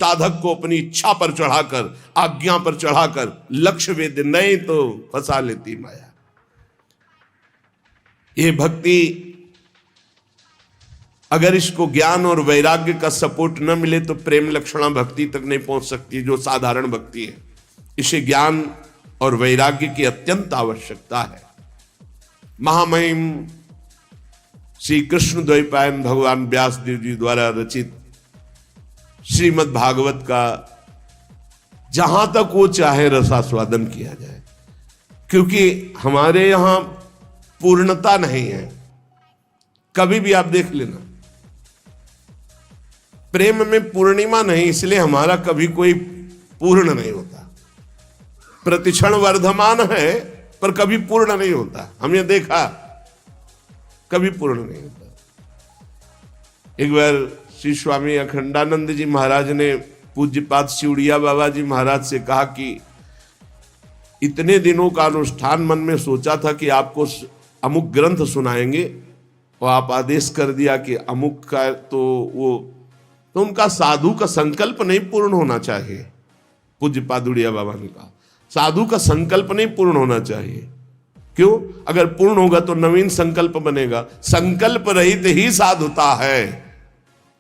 साधक को अपनी इच्छा पर चढ़ाकर, आज्ञा पर चढ़ाकर लक्ष्य वेद, नहीं तो फंसा लेती माया। ये भक्ति अगर इसको ज्ञान और वैराग्य का सपोर्ट न मिले तो प्रेम लक्षणा भक्ति तक नहीं पहुंच सकती, जो साधारण भक्ति है। इसे ज्ञान और वैराग्य की अत्यंत आवश्यकता है। महामहिम श्री कृष्ण द्वैपायन भगवान व्यासदेव जी द्वारा रचित श्रीमद् भागवत का जहां तक वो चाहे रसास्वादन किया जाए, क्योंकि हमारे यहां पूर्णता नहीं है। कभी भी आप देख लेना, प्रेम में पूर्णिमा नहीं, इसलिए हमारा कभी कोई पूर्ण नहीं होता। प्रतिक्षण वर्धमान है पर कभी पूर्ण नहीं होता। हमने देखा, कभी पूर्ण नहीं होता। एक बार श्री स्वामी अखंडानंद जी महाराज ने पूज्यपाद शिवड़िया बाबा जी महाराज से कहा कि इतने दिनों का अनुष्ठान मन में सोचा था कि आपको अमुक ग्रंथ सुनाएंगे, और आप आदेश कर दिया कि अमुक का तो उनका साधु का संकल्प नहीं पूर्ण होना चाहिए। पूज्यपाद उड़िया बाबा ने कहा साधु का संकल्प नहीं पूर्ण होना चाहिए। क्यों? अगर पूर्ण होगा तो नवीन संकल्प बनेगा। संकल्प रहित ही साधुता है।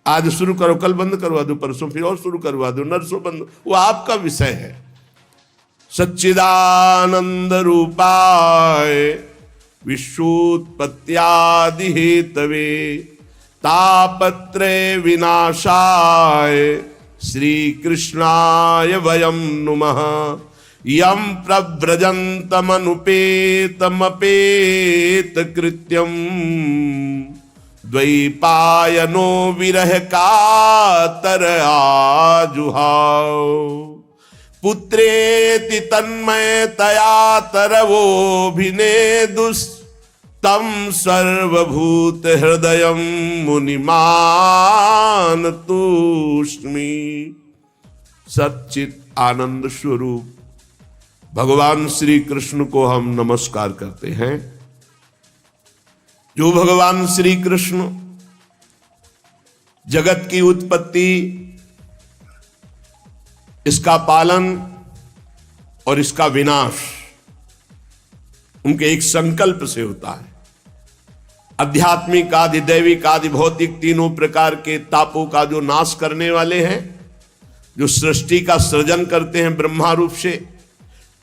आज शुरू करो, कल बंद करवा दो, परसों फिर और शुरू करवा दो, नरसों बंद, वो आपका विषय है। सच्चिदानंद रूपाय विश्वोत्पत्त्यादि हेतवे तापत्रय विनाशाय श्री कृष्णाय वयं नुमः। यम प्रव्रजन्तमनुपेतमपेत कृत्यम द्वैपायनो विरह कातर आजुहाव। पुत्रेति तन्मयतया तरवोभिनेदुस्तम सर्वभूत हृदयं मुनिमान तूष्मी। सच्चित आनंद स्वरूप भगवान श्री कृष्ण को हम नमस्कार करते हैं। जो भगवान श्री कृष्ण जगत की उत्पत्ति, इसका पालन और इसका विनाश उनके एक संकल्प से होता है। आध्यात्मिक आदि दैविक आदि भौतिक तीनों प्रकार के तापों का जो नाश करने वाले हैं, जो सृष्टि का सृजन करते हैं, ब्रह्मा रूप से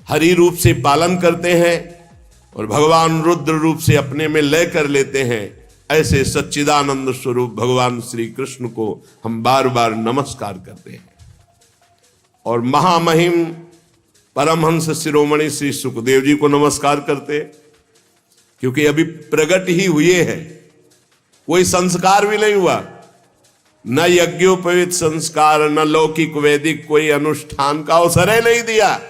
हरि रूप से पालन करते हैं और भगवान रुद्र रूप से अपने में लय कर लेते हैं, ऐसे सच्चिदानंद स्वरूप भगवान श्री कृष्ण को हम बार बार नमस्कार करते हैं। और महामहिम परमहंस शिरोमणि श्री सुखदेव जी को नमस्कार करते, क्योंकि अभी प्रकट ही हुए हैं, कोई संस्कार भी नहीं हुआ, न यज्ञोपवीत संस्कार, न लौकिक वैदिक कोई अनुष्ठान का अवसर ही नहीं दिया।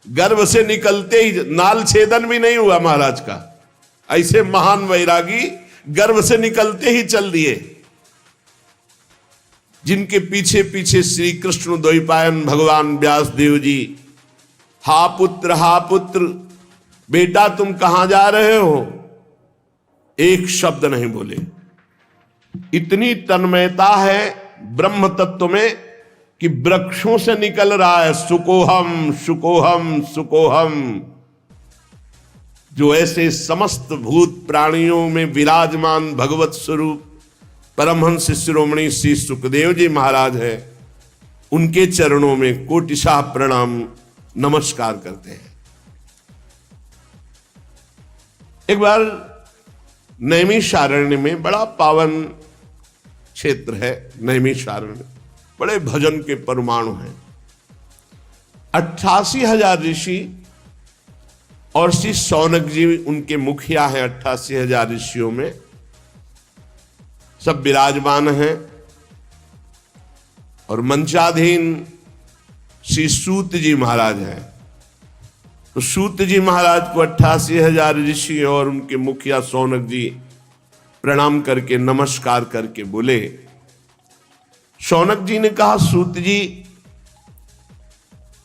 गर्भ से निकलते ही नाल छेदन भी नहीं हुआ महाराज का। ऐसे महान वैरागी गर्भ से निकलते ही चल दिए, जिनके पीछे पीछे श्री कृष्ण द्वैपायन भगवान व्यासदेव जी, हा पुत्र बेटा तुम कहां जा रहे हो, एक शब्द नहीं बोले। इतनी तन्मयता है ब्रह्म तत्व में कि वृक्षों से निकल रहा है सुकोहम सुकोहम सुकोहम। जो ऐसे समस्त भूत प्राणियों में विराजमान भगवत स्वरूप परमहंस शिरोमणि श्री सुखदेव जी महाराज है, उनके चरणों में कोटिशाह प्रणाम नमस्कार करते हैं। एक बार नैमिषारण्य में, बड़ा पावन क्षेत्र है नैमिषारण्य, बड़े भजन के परमाणु हैं। 88,000 ऋषि और श्री शौनक जी उनके मुखिया हैं। 88,000 ऋषियों में सब विराजमान हैं और मंचाधीन श्री सूत जी महाराज हैं। तो सूत जी महाराज को 88,000 ऋषि और उनके मुखिया शौनक जी प्रणाम करके नमस्कार करके बोले। शौनक जी ने कहा, सूत जी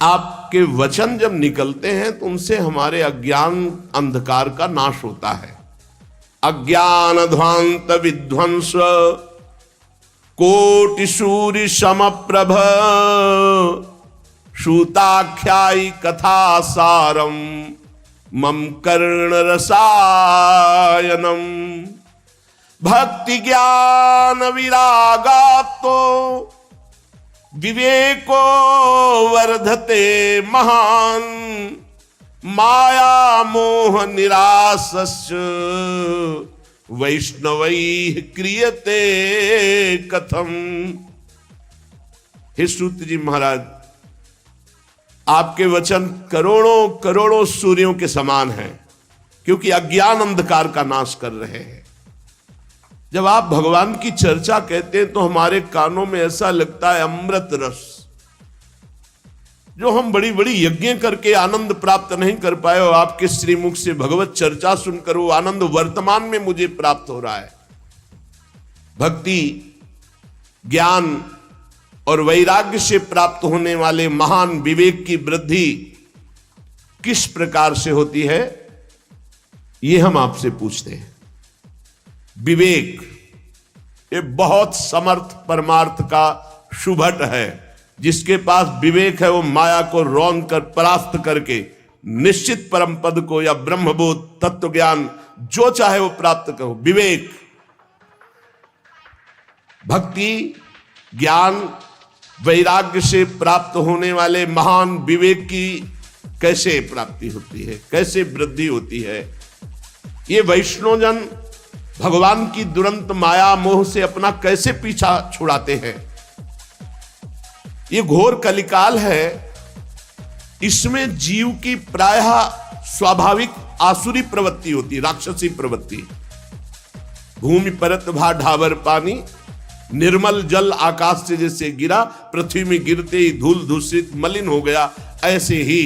आपके वचन जब निकलते हैं तो उनसे हमारे अज्ञान अंधकार का नाश होता है। अज्ञान ध्वांत विध्वंस कोटि सूर्य समप्रभ सूताख्यायी कथा सारम मम कर्ण रसायनम। भक्ति ज्ञान विरागातो विवेको वर्धते महान माया मोह निरासस्य वैष्णवैः क्रियते कथम। हे सूत जी महाराज, आपके वचन करोड़ों करोड़ों सूर्यों के समान हैं, क्योंकि अज्ञान अंधकार का नाश कर रहे हैं। जब आप भगवान की चर्चा कहते हैं तो हमारे कानों में ऐसा लगता है अमृत रस। जो हम बड़ी बड़ी यज्ञ करके आनंद प्राप्त नहीं कर पाए, और आपके श्रीमुख से भगवत चर्चा सुनकर वो आनंद वर्तमान में मुझे प्राप्त हो रहा है। भक्ति ज्ञान और वैराग्य से प्राप्त होने वाले महान विवेक की वृद्धि किस प्रकार से होती है, ये हम आपसे पूछते हैं। विवेक ये बहुत समर्थ परमार्थ का शुभट है। जिसके पास विवेक है वो माया को रौंद कर परास्त करके निश्चित परम पद को या ब्रह्मबोध तत्व ज्ञान जो चाहे वो प्राप्त करो। विवेक भक्ति ज्ञान वैराग्य से प्राप्त होने वाले महान विवेक की कैसे प्राप्ति होती है, कैसे वृद्धि होती है। ये वैष्णवजन भगवान की दुरंत माया मोह से अपना कैसे पीछा छुड़ाते हैं। ये घोर कलिकाल है, इसमें जीव की प्रायः स्वाभाविक आसुरी प्रवृत्ति होती, राक्षसी प्रवृत्ति। भूमि परत भा ढाबर पानी, निर्मल जल आकाश से जैसे गिरा, पृथ्वी में गिरते ही धूल दूषित मलिन हो गया, ऐसे ही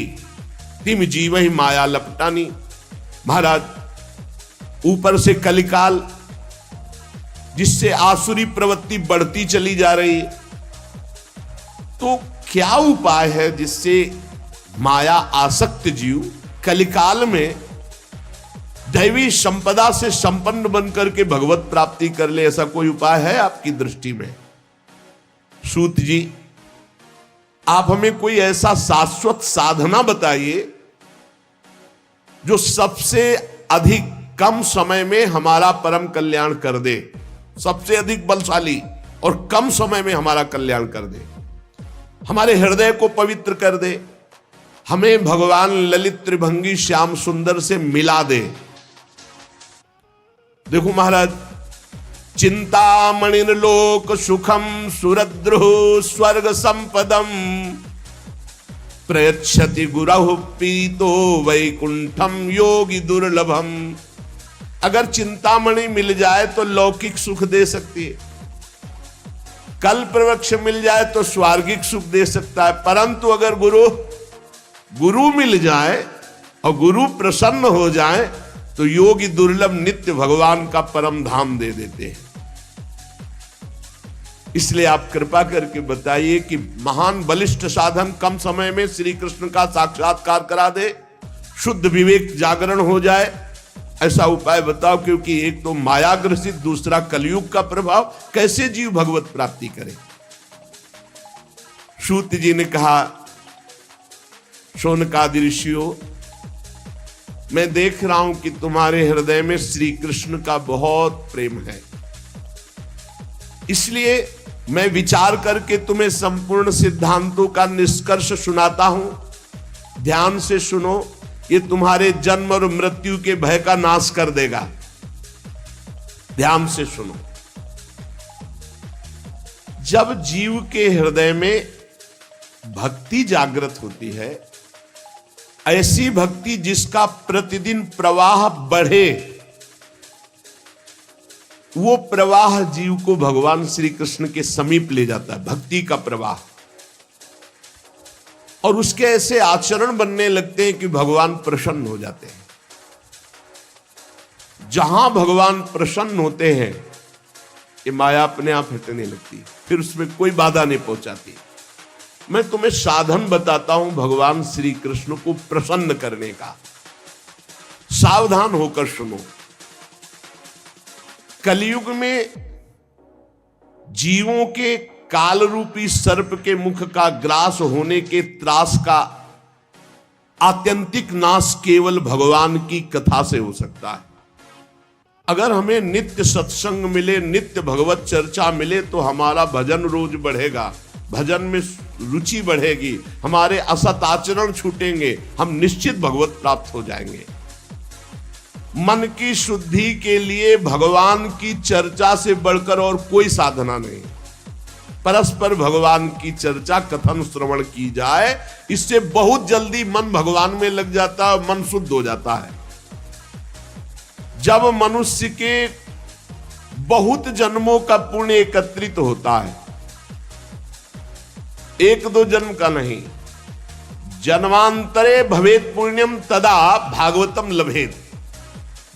तिम जीव ही माया लपटानी। महाराज, ऊपर से कलिकाल जिससे आसुरी प्रवृत्ति बढ़ती चली जा रही, तो क्या उपाय है जिससे माया आसक्त जीव कलिकाल में दैवी संपदा से संपन्न बनकर के भगवत प्राप्ति कर ले? ऐसा कोई उपाय है आपकी दृष्टि में? सूत जी, आप हमें कोई ऐसा शाश्वत साधना बताइए जो सबसे अधिक कम समय में हमारा परम कल्याण कर दे, सबसे अधिक बलशाली और कम समय में हमारा कल्याण कर दे, हमारे हृदय को पवित्र कर दे, हमें भगवान ललित त्रिभंगी श्याम सुंदर से मिला दे। देखो महाराज, चिंतामणिर लोक सुखम सुरद्रुः स्वर्ग संपदम प्रयच्छति गुरु पीतो वैकुंठम योगी दुर्लभम। अगर चिंतामणि मिल जाए तो लौकिक सुख दे सकती है, कल्प वृक्ष मिल जाए तो स्वर्गिक सुख दे सकता है, परंतु अगर गुरु मिल जाए और गुरु प्रसन्न हो जाए तो योगी दुर्लभ नित्य भगवान का परम धाम दे देते हैं। इसलिए आप कृपा करके बताइए कि महान बलिष्ठ साधन कम समय में श्री कृष्ण का साक्षात्कार करा दे, शुद्ध विवेक जागरण हो जाए, ऐसा उपाय बताओ। क्योंकि एक तो माया ग्रसित, दूसरा कलयुग का प्रभाव, कैसे जीव भगवत प्राप्ति करे। सूत जी ने कहा, शौनकादि ऋषियों, मैं देख रहा हूं कि तुम्हारे हृदय में श्री कृष्ण का बहुत प्रेम है, इसलिए मैं विचार करके तुम्हें संपूर्ण सिद्धांतों का निष्कर्ष सुनाता हूं। ध्यान से सुनो, ये तुम्हारे जन्म और मृत्यु के भय का नाश कर देगा। ध्यान से सुनो। जब जीव के हृदय में भक्ति जागृत होती है, ऐसी भक्ति जिसका प्रतिदिन प्रवाह बढ़े, वो प्रवाह जीव को भगवान श्री कृष्ण के समीप ले जाता है, भक्ति का प्रवाह। और उसके ऐसे आचरण बनने लगते हैं कि भगवान प्रसन्न हो जाते हैं। जहां भगवान प्रसन्न होते हैं, ये माया अपने आप हटने लगती, फिर उसमें कोई बाधा नहीं पहुंचाती। मैं तुम्हें साधन बताता हूं भगवान श्री कृष्ण को प्रसन्न करने का, सावधान होकर सुनो। कलयुग में जीवों के काल रूपी सर्प के मुख का ग्रास होने के त्रास का आत्यंतिक नाश केवल भगवान की कथा से हो सकता है। अगर हमें नित्य सत्संग मिले, नित्य भगवत चर्चा मिले, तो हमारा भजन रोज बढ़ेगा, भजन में रुचि बढ़ेगी, हमारे असत आचरण छूटेंगे, हम निश्चित भगवत प्राप्त हो जाएंगे। मन की शुद्धि के लिए भगवान की चर्चा से बढ़कर और कोई साधना नहीं। परस्पर भगवान की चर्चा कथन श्रवण की जाए, इससे बहुत जल्दी मन भगवान में लग जाता है और मन शुद्ध हो जाता है। जब मनुष्य के बहुत जन्मों का पुण्य एकत्रित होता है, एक दो जन्म का नहीं, जन्मांतरे भवेत पुण्यम तदा भागवतम लभेत,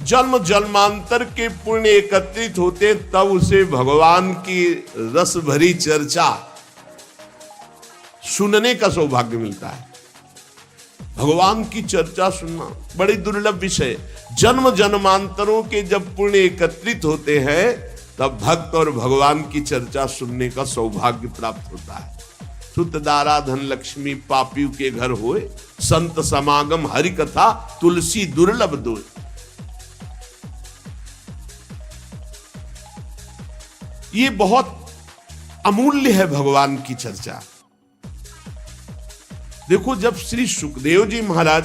जन्म जन्मांतर के पुण्य एकत्रित होते तब उसे भगवान की रस भरी चर्चा सुनने का सौभाग्य मिलता है। भगवान की चर्चा सुनना बड़ी दुर्लभ विषय। जन्म जन्मांतरों के जब पुण्य एकत्रित होते हैं तब भक्त और भगवान की चर्चा सुनने का सौभाग्य प्राप्त होता है। सुत दारा धन लक्ष्मी पापियों के घर होए, संत समागम हरि कथा तुलसी दुर्लभ दोय। ये बहुत अमूल्य है भगवान की चर्चा। देखो, जब श्री सुखदेव जी महाराज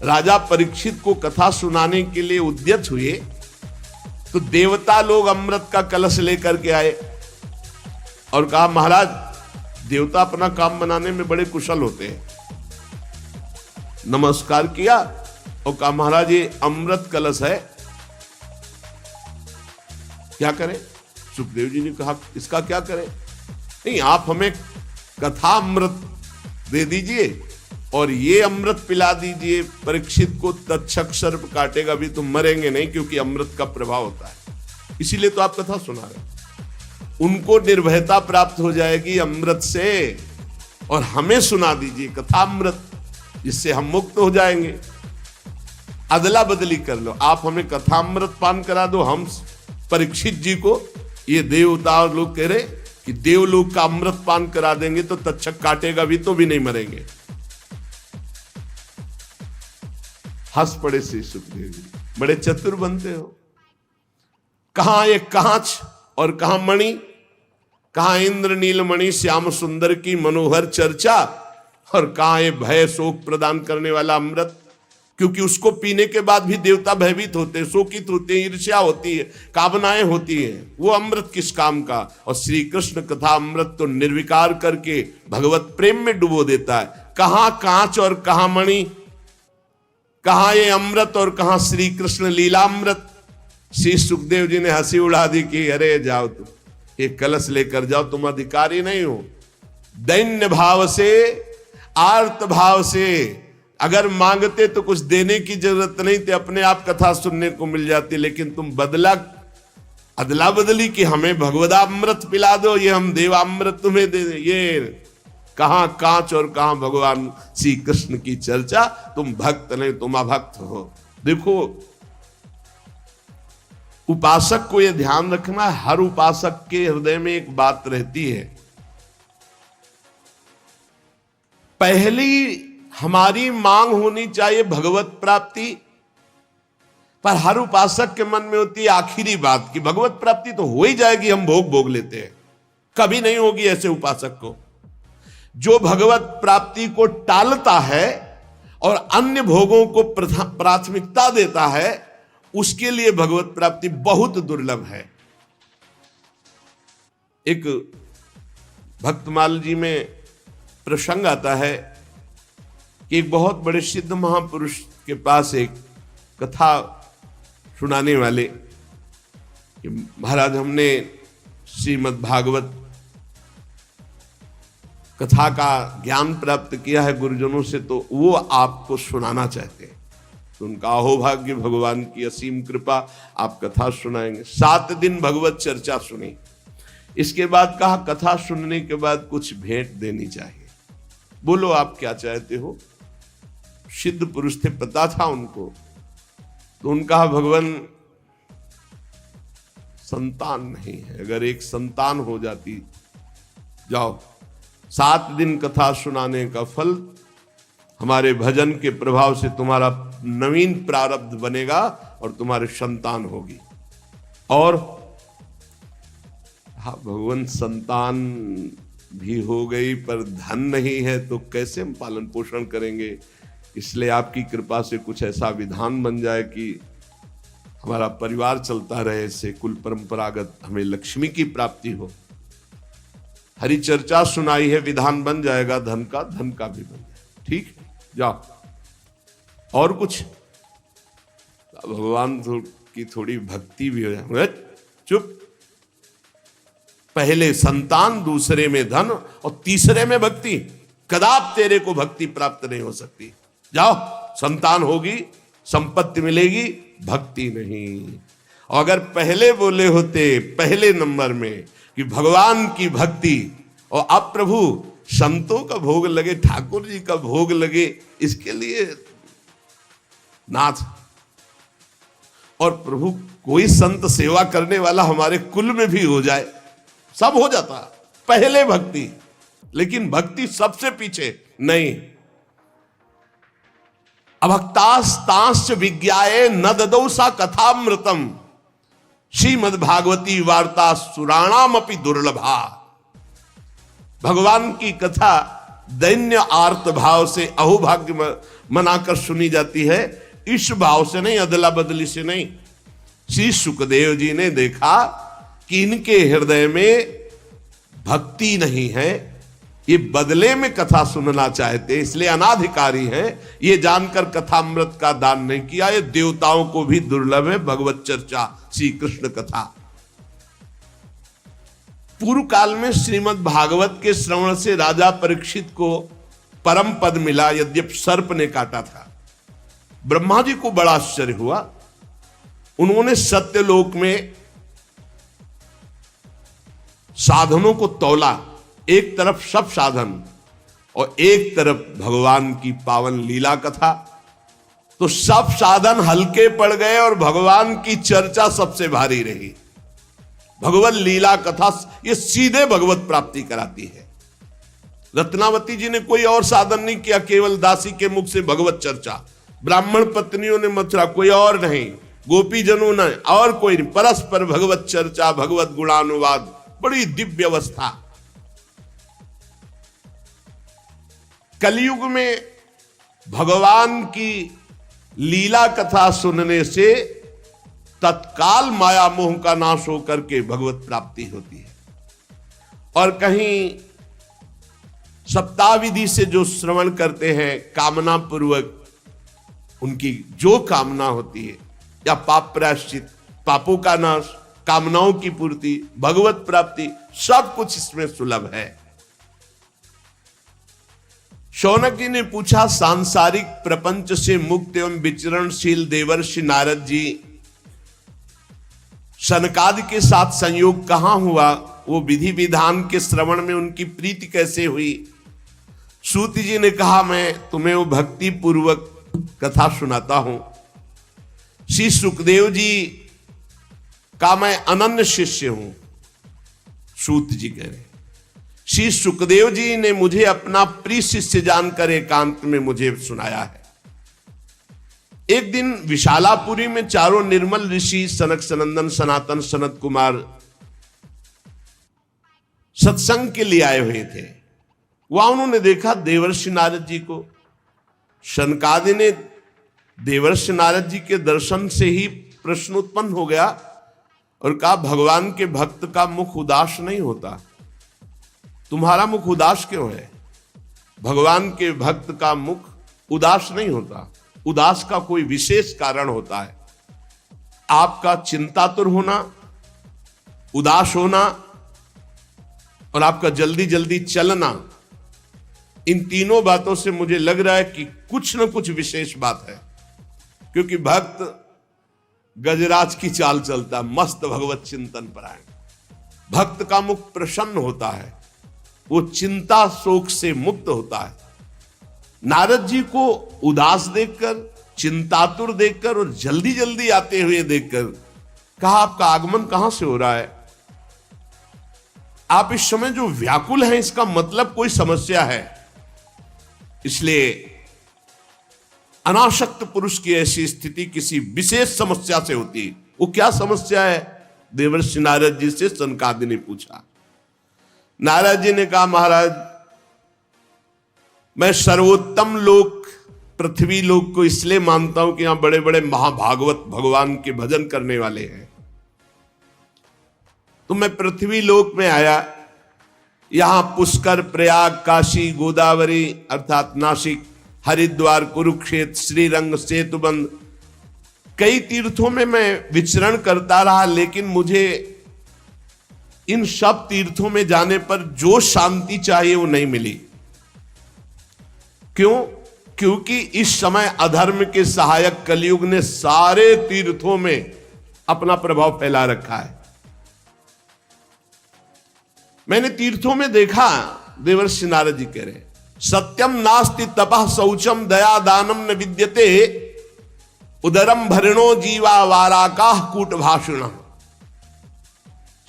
राजा परीक्षित को कथा सुनाने के लिए उद्यत हुए तो देवता लोग अमृत का कलश लेकर के आए और कहा, महाराज, देवता अपना काम बनाने में बड़े कुशल होते हैं। नमस्कार किया और कहा, महाराज, ये अमृत कलश है, क्या करें? सुखदेव जी ने कहा, इसका क्या करें? नहीं, आप हमें कथा अमृत दे दीजिए और ये अमृत पिला दीजिए परीक्षित को, तक्षक सर्प काटेगा भी तो मरेंगे नहीं, क्योंकि अमृत का प्रभाव होता है, इसीलिए तो आप कथा सुना रहे हैं। उनको निर्भयता प्राप्त हो जाएगी अमृत से, और हमें सुना दीजिए कथा अमृत, जिससे हम मुक्त हो जाएंगे। अदला बदली कर लो, आप हमें कथा अमृत पान करा दो, हम परीक्षित जी को, ये देवता लोग कह रहे कि देवलोक का अमृत पान करा देंगे तो तक्षक काटेगा भी तो भी नहीं मरेंगे। हंस पड़े श्री सुखदेव जी, बड़े चतुर बनते हो। कहां ये कांच और कहां मणि, कहां इंद्र नीलमणि श्याम सुंदर की मनोहर चर्चा, और कहां ये भय शोक प्रदान करने वाला अमृत, क्योंकि उसको पीने के बाद भी देवता भयभीत होते हैं, शोकित होते हैं, ईर्ष्या होती है, कामनाएं होती हैं। वो अमृत किस काम का? और श्री कृष्ण कथा अमृत तो निर्विकार करके भगवत प्रेम में डुबो देता है। कहां कांच और कहां मणि, कहां ये अमृत और कहां श्री कृष्ण लीला अमृत। श्री सुखदेव जी ने हंसी उड़ा दी कि अरे जाओ, तुम ये कलश लेकर जाओ, तुम अधिकारी नहीं हो। दैन्य भाव से, आर्त भाव से अगर मांगते तो कुछ देने की जरूरत नहीं थी, अपने आप कथा सुनने को मिल जाती, लेकिन तुम अदला बदली कि हमें भगवदामृत पिला दो, ये हम देवामृत तुम्हें दे दे। ये कहां कांच और कहां भगवान श्री कृष्ण की चर्चा। तुम भक्त नहीं, तुम अभक्त हो। देखो, उपासक को यह ध्यान रखना है, हर उपासक के हृदय में एक बात रहती है। पहली हमारी मांग होनी चाहिए भगवत प्राप्ति, पर हर उपासक के मन में होती है आखिरी बात कि भगवत प्राप्ति तो हो ही जाएगी, हम भोग लेते हैं। कभी नहीं होगी ऐसे उपासक को। जो भगवत प्राप्ति को टालता है और अन्य भोगों को प्राथमिकता देता है, उसके लिए भगवत प्राप्ति बहुत दुर्लभ है। एक भक्तमाल जी में प्रसंग आता है कि एक बहुत बड़े सिद्ध महापुरुष के पास एक कथा सुनाने वाले कि महाराज, हमने श्रीमद् भागवत कथा का ज्ञान प्राप्त किया है गुरुजनों से, तो वो आपको सुनाना चाहते हैं। तो उनका अहोभाग्य, भगवान की असीम कृपा, आप कथा सुनाएंगे। 7 दिन भगवत चर्चा सुनी। इसके बाद कहा, कथा सुनने के बाद कुछ भेंट देनी चाहिए, बोलो आप क्या चाहते हो। सिद्ध पुरुष थे, पता था उनको। तो उनका, भगवान संतान नहीं है। अगर एक संतान हो जाती, जाओ 7 दिन कथा सुनाने का फल हमारे भजन के प्रभाव से तुम्हारा नवीन प्रारब्ध बनेगा और तुम्हारे संतान होगी। और हाँ भगवान, संतान भी हो गई पर धन नहीं है तो कैसे हम पालन पोषण करेंगे। इसलिए आपकी कृपा से कुछ ऐसा विधान बन जाए कि हमारा परिवार चलता रहे, इससे कुल परंपरागत हमें लक्ष्मी की प्राप्ति हो। हरि चर्चा सुनाई है, विधान बन जाएगा धन का भी बन जाएगा। ठीक, जाओ। और कुछ भगवान की थोड़ी भक्ति भी हो जाए। चुप, पहले संतान, दूसरे में धन और तीसरे में भक्ति। कदाप तेरे को भक्ति प्राप्त नहीं हो सकती। जाओ, संतान होगी, संपत्ति मिलेगी, भक्ति नहीं। और अगर पहले बोले होते पहले नंबर में कि भगवान की भक्ति, और अब प्रभु संतों का भोग लगे, ठाकुर जी का भोग लगे, इसके लिए नाथ। और प्रभु कोई संत सेवा करने वाला हमारे कुल में भी हो जाए, सब हो जाता। पहले भक्ति, लेकिन भक्ति सबसे पीछे नहीं। अभक्तास्तांश्च विज्ञाये न ददौ सा कथामृतम, श्रीमद् भागवती वार्ता सुराणाम अपि दुर्लभा। भगवान की कथा दैन्य आर्त भाव से, अहोभाग्य मनाकर सुनी जाती है, इस भाव से नहीं, अदला बदली से नहीं। श्री सुखदेव जी ने देखा कि इनके हृदय में भक्ति नहीं है, ये बदले में कथा सुनना चाहते, इसलिए अनाधिकारी है। ये जानकर कथामृत का दान नहीं किया। ये देवताओं को भी दुर्लभ है भगवत चर्चा, श्री कृष्ण कथा। पूर्व काल में श्रीमद् भागवत के श्रवण से राजा परीक्षित को परम पद मिला, यद्यप सर्प ने काटा था। ब्रह्मा जी को बड़ा आश्चर्य हुआ। उन्होंने सत्यलोक में साधनों को तौला, एक तरफ सब साधन और एक तरफ भगवान की पावन लीला कथा। तो सब साधन हल्के पड़ गए और भगवान की चर्चा सबसे भारी रही। भगवत लीला कथा ये सीधे भगवत प्राप्ति कराती है। रत्नावती जी ने कोई और साधन नहीं किया, केवल दासी के मुख से भगवत चर्चा। ब्राह्मण पत्नियों ने मथुरा, कोई और नहीं, गोपी जनों ने और कोई नहीं, परस्पर भगवत चर्चा, भगवत गुणानुवाद, बड़ी दिव्य अवस्था। कलयुग में भगवान की लीला कथा सुनने से तत्काल माया मोह का नाश होकर के भगवत प्राप्ति होती है। और कहीं सप्ताह विधि से जो श्रवण करते हैं कामना पूर्वक, उनकी जो कामना होती है, या पाप प्रायश्चित, पापों का नाश, कामनाओं की पूर्ति, भगवत प्राप्ति, सब कुछ इसमें सुलभ है। शौनक जी ने पूछा, सांसारिक प्रपंच से मुक्त एवं विचरणशील देवर्षि नारद जी सनकादि के साथ संयोग कहां हुआ? वो विधि विधान के श्रवण में उनकी प्रीति कैसे हुई? सूत जी ने कहा, मैं तुम्हें वो भक्ति पूर्वक कथा सुनाता हूं। श्री सुखदेव जी का मैं अनन्य शिष्य हूं। सूत जी कह रहे, श्री सुखदेव जी ने मुझे अपना प्रिय शिष्य जानकर एकांत में मुझे सुनाया है। एक दिन विशालापुरी में चारों निर्मल ऋषि सनक सनंदन सनातन सनत कुमार सत्संग के लिए आए हुए थे। वहां उन्होंने देखा देवर्षि नारद जी को। शनकादि ने देवर्षि नारद जी के दर्शन से ही प्रश्न उत्पन्न हो गया और कहा, भगवान के भक्त का मुख उदास नहीं होता, तुम्हारा मुख उदास क्यों है? भगवान के भक्त का मुख उदास नहीं होता। उदास का कोई विशेष कारण होता है। आपका चिंतातुर होना, उदास होना और आपका जल्दी जल्दी चलना, इन तीनों बातों से मुझे लग रहा है कि कुछ न कुछ विशेष बात है। क्योंकि भक्त गजराज की चाल चलता, मस्त भगवत चिंतन परायण। भक्त का मुख प्रसन्न होता है, वो चिंता शोक से मुक्त होता है। नारद जी को उदास देखकर, चिंतातुर देखकर और जल्दी जल्दी आते हुए देखकर कहा आपका आगमन कहां से हो रहा है? आप इस समय जो व्याकुल हैं इसका मतलब कोई समस्या है। इसलिए अनासक्त पुरुष की ऐसी स्थिति किसी विशेष समस्या से होती है। वो क्या समस्या है? देवर्षि नारद जी से सनकादि ने पूछा। नारद जी ने कहा, महाराज मैं सर्वोत्तम लोक पृथ्वी लोक को इसलिए मानता हूं कि यहां बड़े बड़े महाभागवत भगवान के भजन करने वाले हैं। तो मैं पृथ्वी लोक में आया, यहां पुष्कर, प्रयाग, काशी, गोदावरी अर्थात नासिक, हरिद्वार, कुरुक्षेत्र, श्रीरंग, सेतुबंध, कई तीर्थों में मैं विचरण करता रहा, लेकिन मुझे इन सब तीर्थों में जाने पर जो शांति चाहिए वो नहीं मिली। क्यों? क्योंकि इस समय अधर्म के सहायक कलयुग ने सारे तीर्थों में अपना प्रभाव फैला रखा है। मैंने तीर्थों में देखा, देवर्षि नारद जी कह रहे, सत्यम नास्ति तपः शौचम दया दानम न विद्यते उदरम भरणो जीवा वाराकाह कूट भाषुण।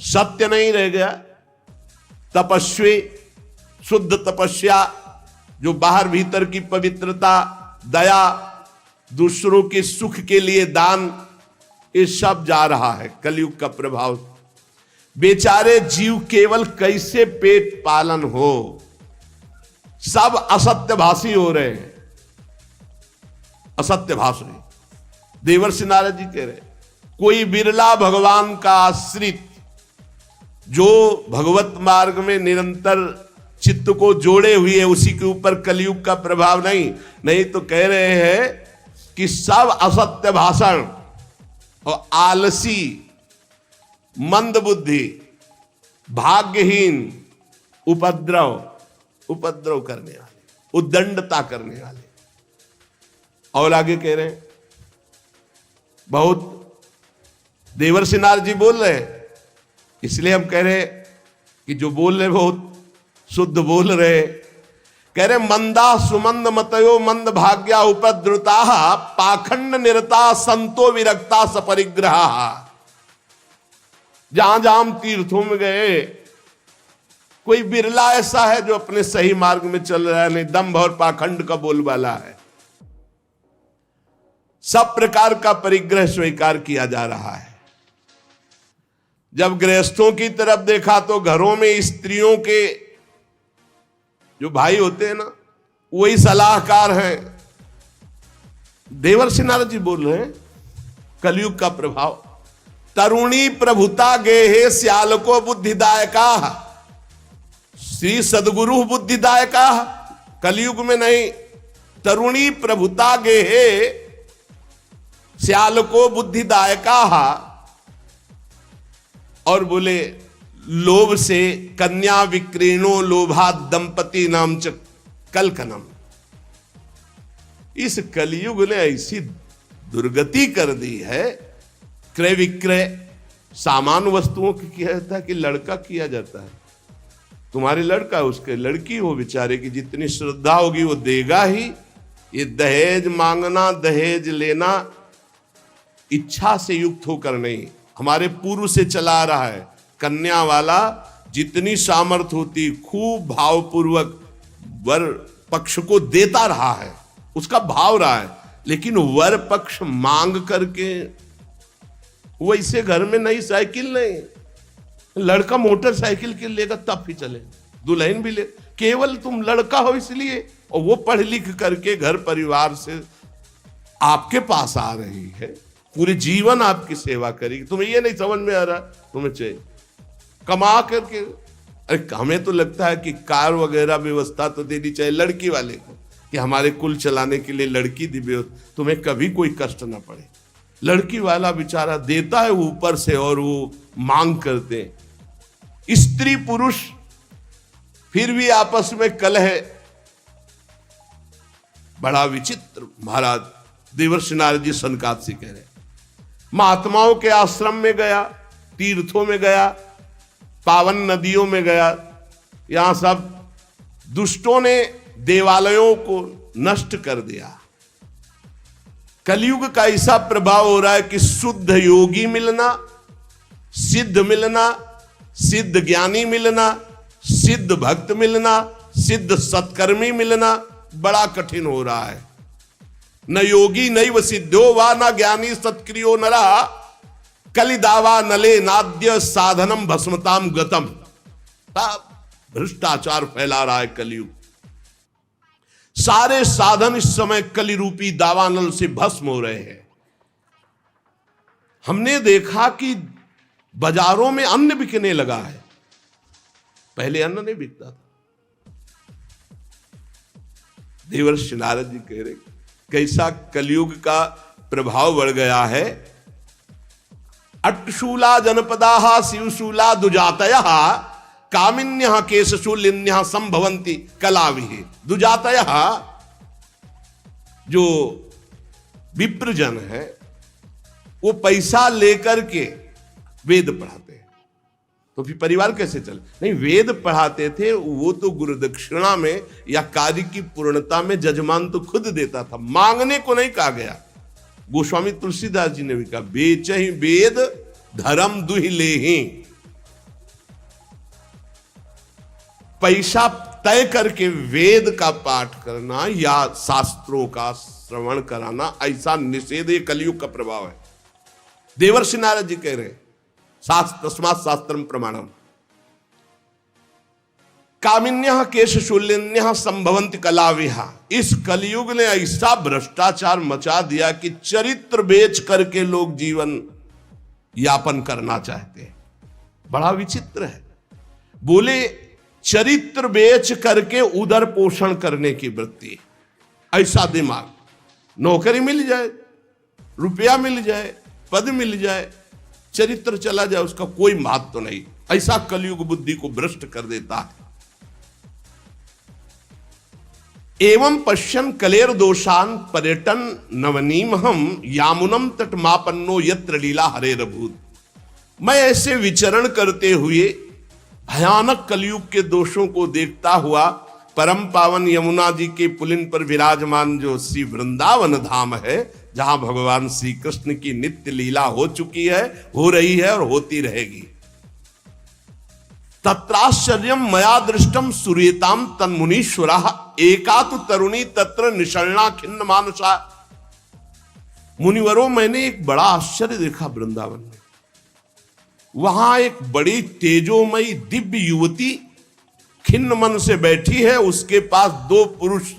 सत्य नहीं रह गया। तपस्वी, शुद्ध तपस्या, जो बाहर भीतर की पवित्रता, दया, दूसरों के सुख के लिए दान, ये सब जा रहा है कलयुग का प्रभाव। बेचारे जीव केवल कैसे पेट पालन हो, सब असत्यभाषी हो रहे हैं, असत्यभाषी। देवर्षि नारद जी कह रहे, कोई बिरला भगवान का आश्रित जो भगवत मार्ग में निरंतर चित्त को जोड़े हुए है, उसी के ऊपर कलयुग का प्रभाव नहीं तो कह रहे हैं कि सब असत्य भाषण और आलसी, मंद बुद्धि, भाग्यहीन, उपद्रव करने वाले, उद्दंडता करने वाले। और आगे कह रहे हैं, बहुत देवर्षि नारद जी बोल रहे हैं, इसलिए हम कह रहे कि जो बोल रहे बहुत शुद्ध बोल रहे। कह रहे, मंदा सुमंद मतयो मंद भाग्या उपद्रुता पाखंड निरता संतो विरक्ता सपरिग्रहा। जहां जहां हम तीर्थों में गए, कोई बिरला ऐसा है जो अपने सही मार्ग में चल रहा है, नहीं दंभ और पाखंड का बोलबाला है। सब प्रकार का परिग्रह स्वीकार किया जा रहा है। जब गृहस्थों की तरफ देखा तो घरों में स्त्रियों के जो भाई होते हैं ना, वही सलाहकार हैं। देवर्षि नारद जी बोल रहे हैं, कलयुग का प्रभाव। तरुणी प्रभुता गेहे श्यालको बुद्धिदायका। श्री सदगुरु बुद्धिदायका, कलयुग में नहीं। तरुणी प्रभुता गेहे श्यालको बुद्धिदायका। और बोले, लोभ से कन्या विक्रीणो लोभा दंपति नाम च कलकनम। इस कलयुग ने ऐसी दुर्गति कर दी है, क्रय विक्रय सामान वस्तुओं की किया जाता है कि लड़का किया जाता है। तुम्हारे लड़का, उसके लड़की हो, बेचारे की जितनी श्रद्धा होगी वो देगा ही। ये दहेज मांगना, दहेज लेना इच्छा से युक्त होकर नहीं, हमारे पूर्व से चला रहा है। कन्या वाला जितनी सामर्थ होती, खूब भावपूर्वक वर पक्ष को देता रहा है, उसका भाव रहा है। लेकिन वर पक्ष मांग करके वैसे घर में नई साइकिल नहीं, लड़का मोटरसाइकिल के लेगा तब ही चले, दुल्हन भी ले। केवल तुम लड़का हो इसलिए, और वो पढ़ लिख करके घर परिवार से आपके पास आ रही है, पूरे जीवन आपकी सेवा करेगी। तुम्हें ये नहीं समझ में आ रहा, तुम्हें चाहिए कमा करके। अरे हमें तो लगता है कि कार वगैरह व्यवस्था तो देनी चाहिए लड़की वाले को, कि हमारे कुल चलाने के लिए लड़की दी, तुम्हें कभी कोई कष्ट ना पड़े। लड़की वाला बेचारा देता है ऊपर से, और वो मांग करते हैं। स्त्री पुरुष फिर भी आपस में कलह, बड़ा विचित्र। महाराज देवर्षि नारद जी सनकादि से कह रहे, महात्माओं के आश्रम में गया, तीर्थों में गया, पावन नदियों में गया, यहां सब दुष्टों ने देवालयों को नष्ट कर दिया। कलयुग का ऐसा प्रभाव हो रहा है कि शुद्ध योगी मिलना सिद्ध मिलना, सिद्ध ज्ञानी मिलना, सिद्ध भक्त मिलना, सिद्ध सत्कर्मी मिलना बड़ा कठिन हो रहा है। न योगी नैव सिद्धो वा न ज्ञानी सत्क्रियो नरा कलिदावा नले नाद्य साधनम भस्मताम गतम। भ्रष्टाचार फैला रहा है कलयुग। सारे साधन इस समय कलि रूपी दावानल से भस्म हो रहे हैं। हमने देखा कि बाजारों में अन्न बिकने लगा है, पहले अन्न नहीं बिकता था। देवर्षि नारद जी कह रहे कैसा कलयुग का प्रभाव बढ़ गया है। अट्टशूला जनपदा शिवशूला दुजातय कामिन्य केशशूलिन्य संभवंती कलाविहि। दुजातय जो विप्रजन है वो पैसा लेकर के वेद पढ़ाते हैं, तो फिर परिवार कैसे चले? नहीं, वेद पढ़ाते थे वो तो गुरु दक्षिणा में या कार्य की पूर्णता में जजमान तो खुद देता था, मांगने को नहीं कहा गया। गोस्वामी तुलसीदास जी ने भी कहा बेच ही वेद धर्म दुहि लेहि। पैसा तय करके वेद का पाठ करना या शास्त्रों का श्रवण कराना, ऐसा निषेध कलयुग का प्रभाव है। देवर्षि नारद जी कह रहे तस्मात् शास्त्रम प्रमाणम कामिन्यः केशशूलिन्यः संभवन्ति कलाविहा। इस कलयुग ने ऐसा भ्रष्टाचार मचा दिया कि चरित्र बेच करके लोग जीवन यापन करना चाहते हैं। बड़ा विचित्र है। बोले चरित्र बेच करके उदर पोषण करने की वृत्ति, ऐसा दिमाग। नौकरी मिल जाए, रुपया मिल जाए, पद मिल जाए, चरित्र चला जाए, उसका कोई महत्व तो नहीं। ऐसा कलयुग बुद्धि को भ्रष्ट कर देता है। एवं पश्यन कलेर दोषान पर्यटन नवनीमहम यामुनम तटमापन्नो यत्र लीला हरेरभूत। मैं ऐसे विचरण करते हुए भयानक कलयुग के दोषों को देखता हुआ परम पावन यमुना जी के पुलिन पर विराजमान जो श्री वृंदावन धाम है, जहां भगवान श्री कृष्ण की नित्य लीला हो चुकी है, हो रही है और होती रहेगी। तत्राश्चर्यम मया दृष्टम सूर्यताम तन्मुनीश्वरा एका तु तरुणी तत्र निषण्णा खिन्न मानसा। मुनिवरों, मैंने एक बड़ा आश्चर्य देखा वृंदावन में। वहां एक बड़ी तेजोमयी दिव्य युवती खिन्न मन से बैठी है, उसके पास दो पुरुष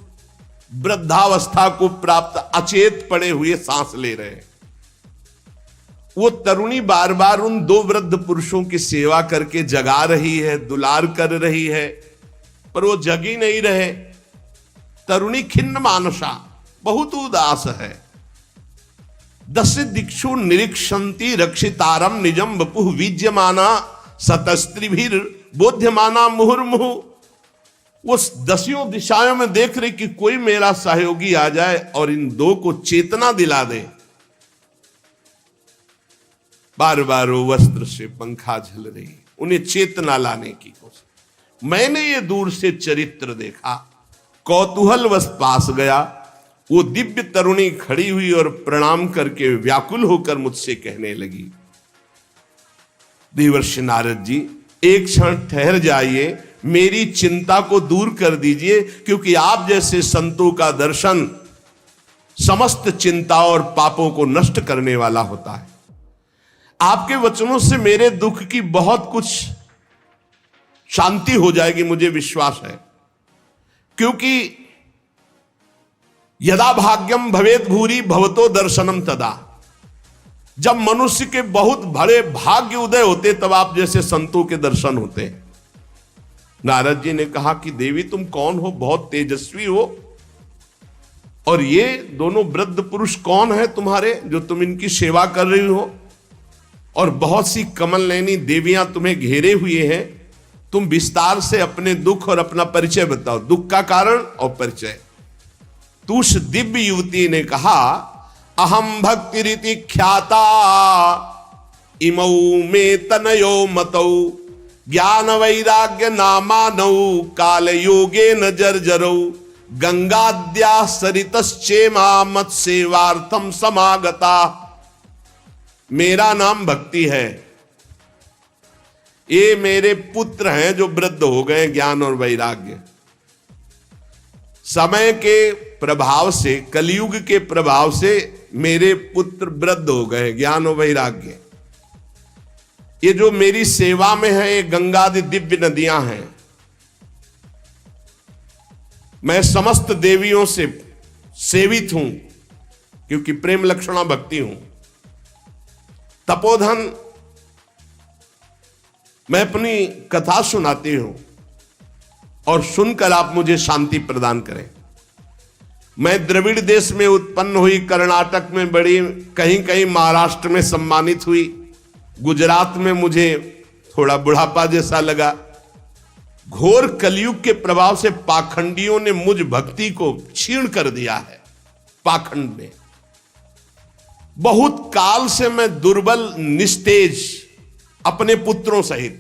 वृद्धावस्था को प्राप्त अचेत पड़े हुए सांस ले रहे हैं। वो तरुणी बार बार उन दो वृद्ध पुरुषों की सेवा करके जगा रही है, दुलार कर रही है, पर वो जगी नहीं रहे। तरुणी खिन्न मानसा, बहुत उदास है। दश दिक्षु निरीक्षन्ति रक्षितारम निजम वपुः विज्यमाना सतस्त्रिभिर बोध्यमाना मुहुर्मुहु। वो दसियों दिशाओं में देख रही कि कोई मेरा सहयोगी आ जाए और इन दो को चेतना दिला दे। बार बार वो वस्त्र से पंखा झल रही, उन्हें चेतना लाने की कोशिश। मैंने ये दूर से चरित्र देखा, कौतूहलवश पास गया। वो दिव्य तरुणी खड़ी हुई और प्रणाम करके व्याकुल होकर मुझसे कहने लगी, देवर्षि नारद जी, एक क्षण ठहर जाइए, मेरी चिंता को दूर कर दीजिए, क्योंकि आप जैसे संतों का दर्शन समस्त चिंता और पापों को नष्ट करने वाला होता है। आपके वचनों से मेरे दुख की बहुत कुछ शांति हो जाएगी, मुझे विश्वास है। क्योंकि यदा भाग्यम भवेद भूरि भवतो दर्शनम तदा। जब मनुष्य के बहुत बड़े भाग्य उदय होते तब आप जैसे संतों के दर्शन होते हैं। नारद जी ने कहा कि देवी तुम कौन हो, बहुत तेजस्वी हो, और ये दोनों वृद्ध पुरुष कौन है तुम्हारे जो तुम इनकी सेवा कर रही हो, और बहुत सी कमल नयनी देवियां तुम्हें घेरे हुए हैं। तुम विस्तार से अपने दुख और अपना परिचय बताओ, दुख का कारण और परिचय। तो उस दिव्य युवती ने कहा, अहम भक्ति रीति ख्याता इमौ में तनयो मतौ ज्ञान वैराग्य नामानौ काल योगे न जर्जरौ गंगाद्या सरितश्चेमा मत सेवार्थम समागता। मेरा नाम भक्ति है ये मेरे पुत्र हैं जो वृद्ध हो गए ज्ञान और वैराग्य। समय के प्रभाव से, कलयुग के प्रभाव से मेरे पुत्र वृद्ध हो गए ज्ञान और वैराग्य। ये जो मेरी सेवा में है ये गंगादि दिव्य नदियां हैं। मैं समस्त देवियों से सेवित हूं क्योंकि प्रेम लक्षणा भक्ति हूं। तपोधन मैं अपनी कथा सुनाती हूं और सुनकर आप मुझे शांति प्रदान करें। मैं द्रविड़ देश में उत्पन्न हुई, कर्नाटक में बड़ी, कहीं कहीं महाराष्ट्र में सम्मानित हुई, गुजरात में मुझे थोड़ा बुढ़ापा जैसा लगा। घोर कलयुग के प्रभाव से पाखंडियों ने मुझ भक्ति को क्षीण कर दिया है। पाखंड ने बहुत काल से मैं दुर्बल, निस्तेज, अपने पुत्रों सहित।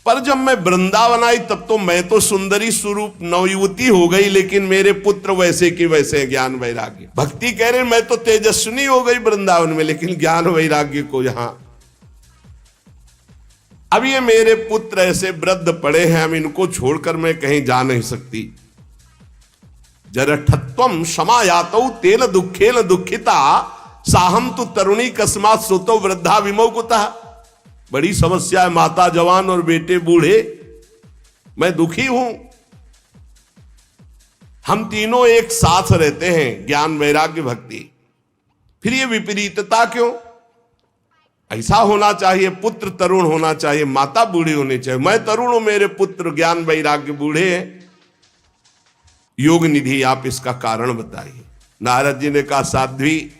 पर जब मैं वृंदावन आई तब तो मैं तो सुंदरी स्वरूप नवयुवती हो गई, लेकिन मेरे पुत्र वैसे की वैसे ज्ञान वैराग्य। भक्ति कह रहे मैं तो तेजस्विनी हो गई वृंदावन में, लेकिन ज्ञान वैराग्य को यहां। अब ये मेरे पुत्र ऐसे वृद्ध पड़े हैं, अब इनको छोड़कर मैं कहीं जा नहीं सकती। जरठत्वम क्षमायातौ तेन दुखेन दुखिता साहम तो तरुणी कस्मात सोतो वृद्धा विमोकुता। बड़ी समस्या है, माता जवान और बेटे बूढ़े, मैं दुखी हूं। हम तीनों एक साथ रहते हैं, ज्ञान वैराग्य भक्ति। फिर ये विपरीतता क्यों? ऐसा होना चाहिए, पुत्र तरुण होना चाहिए, माता बूढ़ी होनी चाहिए। मैं तरुण हूं, मेरे पुत्र ज्ञान वैराग्य बूढ़े हैं। योग निधि आप इसका कारण बताइए। नारद जी ने कहा साध्वी,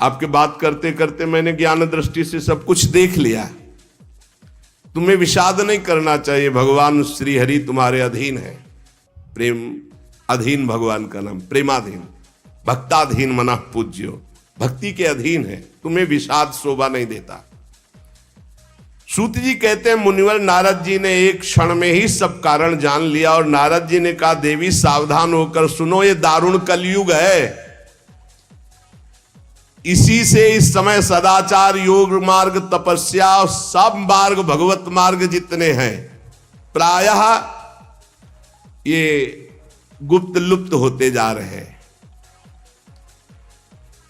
आपके बात करते करते मैंने ज्ञान दृष्टि से सब कुछ देख लिया। तुम्हें विषाद नहीं करना चाहिए, भगवान श्री हरि तुम्हारे अधीन है। प्रेम अधीन भगवान का नाम, प्रेमाधीन, भक्ताधीन मना पूज्यो, भक्ति के अधीन है, तुम्हें विषाद शोभा नहीं देता। सूत जी कहते हैं मुनिवर नारद जी ने एक क्षण में ही सब कारण जान लिया और नारद जी ने कहा देवी सावधान होकर सुनो, ये दारुण कलयुग है। इसी से इस समय सदाचार, योग मार्ग, तपस्या, सब मार्ग, भगवत मार्ग जितने हैं प्रायः ये गुप्त लुप्त होते जा रहे हैं।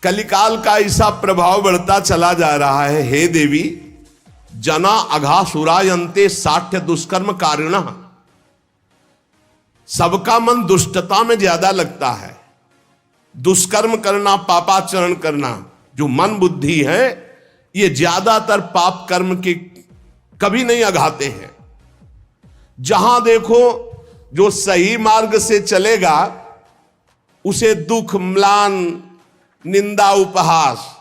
कलिकाल का ऐसा प्रभाव बढ़ता चला जा रहा है। हे देवी, जना अघासुरायन्ते साठ्य दुष्कर्म कारिणः। सबका मन दुष्टता में ज्यादा लगता है। दुष्कर्म करना, पापाचरण करना, जो मन बुद्धि है ये ज्यादातर पाप कर्म के कभी नहीं अघाते हैं। जहां देखो जो सही मार्ग से चलेगा उसे दुख, म्लान, निंदा, उपहास।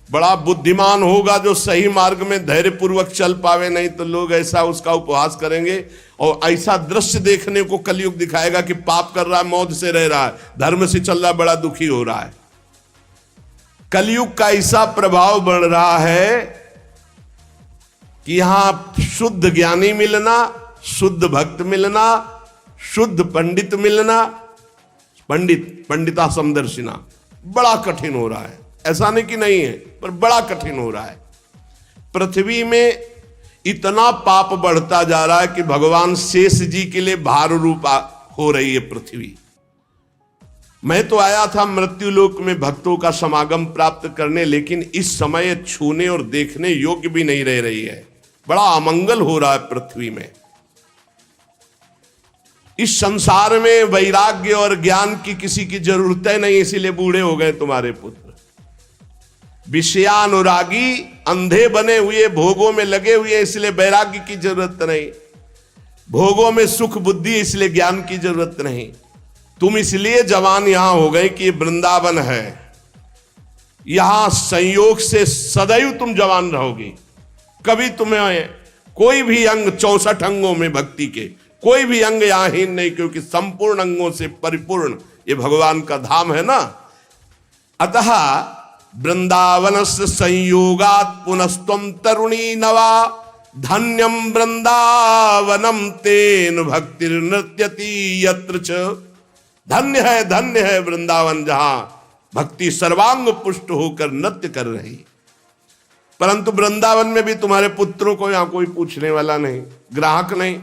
बड़ा बुद्धिमान होगा जो सही मार्ग में धैर्य पूर्वक चल पावे, नहीं तो लोग ऐसा उसका उपहास करेंगे और ऐसा दृश्य देखने को कलयुग दिखाएगा कि पाप कर रहा है, मौज से रह रहा है, धर्म से चल रहा, बड़ा दुखी हो रहा है। कलयुग का ऐसा प्रभाव बढ़ रहा है कि यहां शुद्ध ज्ञानी मिलना, शुद्ध भक्त मिलना, शुद्ध पंडित मिलना, पंडिता समदर्शिना बड़ा कठिन हो रहा है। ऐसा नहीं कि नहीं है, पर बड़ा कठिन हो रहा है। पृथ्वी में इतना पाप बढ़ता जा रहा है कि भगवान शेष जी के लिए भार रूप हो रही है पृथ्वी। मैं तो आया था मृत्यु लोक में भक्तों का समागम प्राप्त करने, लेकिन इस समय छूने और देखने योग्य भी नहीं रह रही है। बड़ा अमंगल हो रहा है पृथ्वी में। इस संसार में वैराग्य और ज्ञान की किसी की जरूरत नहीं, इसीलिए बूढ़े हो गए तुम्हारे पुत्र। विषयानुरागी, अंधे बने हुए, भोगों में लगे हुए, इसलिए वैराग्य की जरूरत नहीं। भोगों में सुख बुद्धि, इसलिए ज्ञान की जरूरत नहीं। तुम इसलिए जवान यहां हो गए कि वृंदावन है, यहां संयोग से सदैव तुम जवान रहोगी। कभी तुम्हें कोई भी अंग, 64 अंगों में भक्ति के कोई भी अंग यहां हीन नहीं, क्योंकि संपूर्ण अंगों से परिपूर्ण ये भगवान का धाम है ना। अतः वृंदावनस्य संयोगात् पुनस्त्वं तरुणी नवा, धन्यम वृंदावनम तेन भक्तिर्नृत्यति यत्र च। धन्य है वृंदावन, जहां भक्ति सर्वांग पुष्ट होकर नृत्य कर रही। परंतु वृंदावन में भी तुम्हारे पुत्रों को यहां कोई पूछने वाला नहीं, ग्राहक नहीं।